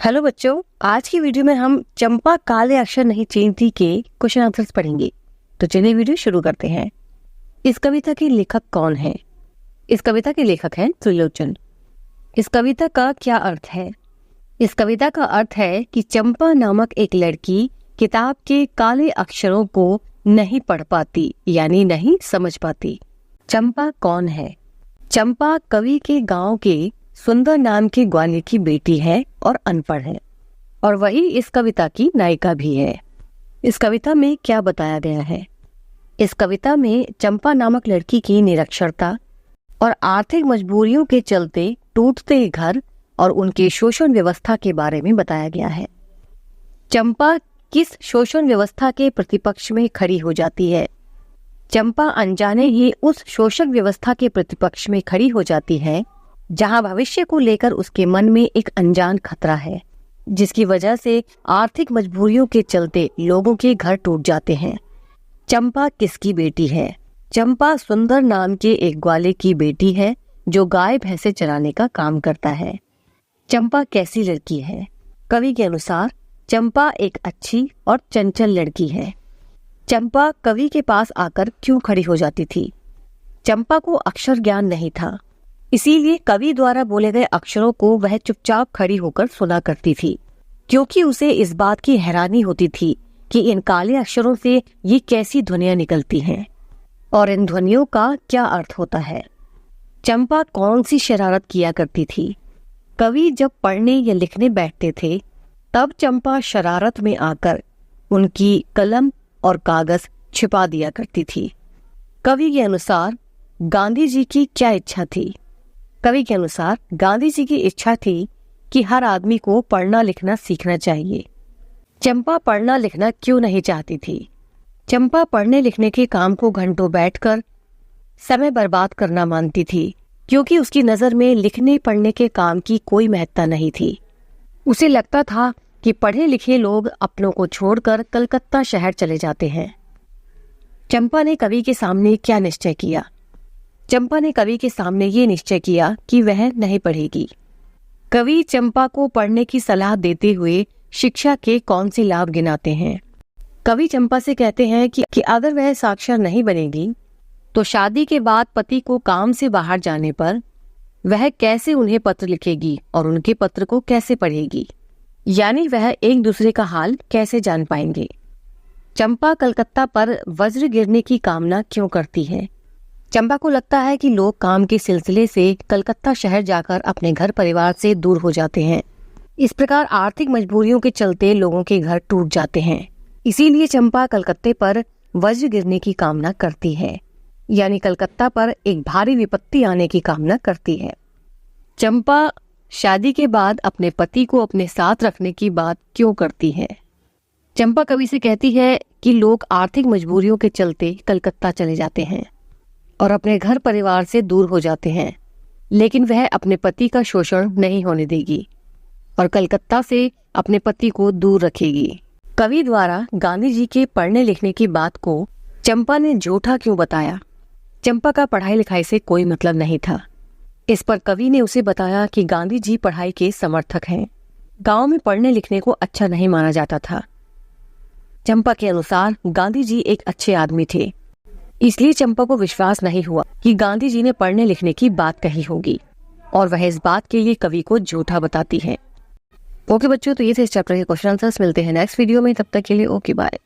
Hello बच्चों, आज की वीडियो में हम चंपा काले अक्षर नहीं चीनती के क्वेश्चन आंसर्स पढ़ेंगे। तो चलिए वीडियो शुरू करते हैं। इस कविता के लेखक कौन है? इस कविता के लेखक हैं त्रिलोचन। इस कविता का क्या अर्थ है? इस कविता का अर्थ है कि चंपा नामक एक लड़की किताब के काले अक्षरों को नहीं पढ़ पाती, यानी नहीं समझ पाती। चंपा कौन है? चंपा कवि के गांव के सुंदर नाम के ग्वाले की बेटी है और अनपढ़ है, और वही इस कविता की नायिका भी है। इस कविता में क्या बताया गया है? इस कविता में चंपा नामक लड़की की निरक्षरता और आर्थिक मजबूरियों के चलते टूटते घर और उनके शोषण व्यवस्था के बारे में बताया गया है। चंपा किस शोषण व्यवस्था के प्रतिपक्ष में खड़ी हो जाती है? चंपा अनजाने ही उस शोषक व्यवस्था के प्रतिपक्ष में खड़ी हो जाती है जहां भविष्य को लेकर उसके मन में एक अनजान खतरा है, जिसकी वजह से आर्थिक मजबूरियों के चलते लोगों के घर टूट जाते हैं। चंपा किसकी बेटी है? चंपा सुंदर नाम के एक ग्वाले की बेटी है जो गाय भैंसे चराने का काम करता है। चंपा कैसी लड़की है? कवि के अनुसार चंपा एक अच्छी और चंचल लड़की है। चंपा कवि के पास आकर क्यों खड़ी हो जाती थी? चंपा को अक्षर ज्ञान नहीं था, इसीलिए कवि द्वारा बोले गए अक्षरों को वह चुपचाप खड़ी होकर सुना करती थी, क्योंकि उसे इस बात की हैरानी होती थी कि इन काले अक्षरों से ये कैसी ध्वनियां निकलती हैं और इन ध्वनियों का क्या अर्थ होता है। चंपा कौन सी शरारत किया करती थी? कवि जब पढ़ने या लिखने बैठते थे तब चंपा शरारत में आकर उनकी कलम और कागज छिपा दिया करती थी। कवि के अनुसार गांधी जी की क्या इच्छा थी? कवि के अनुसार गांधी जी की इच्छा थी कि हर आदमी को पढ़ना लिखना सीखना चाहिए। चंपा पढ़ना लिखना क्यों नहीं चाहती थी? चंपा पढ़ने लिखने के काम को घंटों बैठकर समय बर्बाद करना मानती थी, क्योंकि उसकी नजर में लिखने पढ़ने के काम की कोई महत्ता नहीं थी। उसे लगता था कि पढ़े लिखे लोग अपनों को छोड़कर कलकत्ता शहर चले जाते हैं। चंपा ने कवि के सामने क्या निश्चय किया? चंपा ने कवि के सामने ये निश्चय किया कि वह नहीं पढ़ेगी। कवि चंपा को पढ़ने की सलाह देते हुए शिक्षा के कौन से लाभ गिनाते हैं? कवि चंपा से कहते हैं कि अगर वह साक्षर नहीं बनेगी तो शादी के बाद पति को काम से बाहर जाने पर वह कैसे उन्हें पत्र लिखेगी और उनके पत्र को कैसे पढ़ेगी, यानी वह एक दूसरे का हाल कैसे जान पाएंगे। चंपा कलकत्ता पर वज्र गिरने की कामना क्यों करती है? चंपा को लगता है कि लोग काम के सिलसिले से कलकत्ता शहर जाकर अपने घर परिवार से दूर हो जाते हैं। इस प्रकार आर्थिक मजबूरियों के चलते लोगों के घर टूट जाते हैं। इसीलिए चंपा कलकत्ते पर वज्र गिरने की कामना करती है, यानी कलकत्ता पर एक भारी विपत्ति आने की कामना करती है। चंपा शादी के बाद अपने पति को अपने साथ रखने की बात क्यों करती है? चंपा कवि से कहती है कि लोग आर्थिक मजबूरियों के चलते कलकत्ता चले जाते हैं और अपने घर परिवार से दूर हो जाते हैं, लेकिन वह अपने पति का शोषण नहीं होने देगी और कलकत्ता से अपने पति को दूर रखेगी। कवि द्वारा गांधी जी के पढ़ने लिखने की बात को चंपा ने झूठा क्यों बताया? चंपा का पढ़ाई लिखाई से कोई मतलब नहीं था। इस पर कवि ने उसे बताया कि गांधी जी पढ़ाई के समर्थक हैं। गांव में पढ़ने लिखने को अच्छा नहीं माना जाता था। चंपा के अनुसार गांधी जी एक अच्छे आदमी थे, इसलिए चंपा को विश्वास नहीं हुआ कि गांधी जी ने पढ़ने लिखने की बात कही होगी, और वह इस बात के लिए कवि को झूठा बताती है। ओके बच्चों, तो ये थे इस चैप्टर के क्वेश्चन आंसर्स। मिलते हैं नेक्स्ट वीडियो में, तब तक के लिए ओके बाय।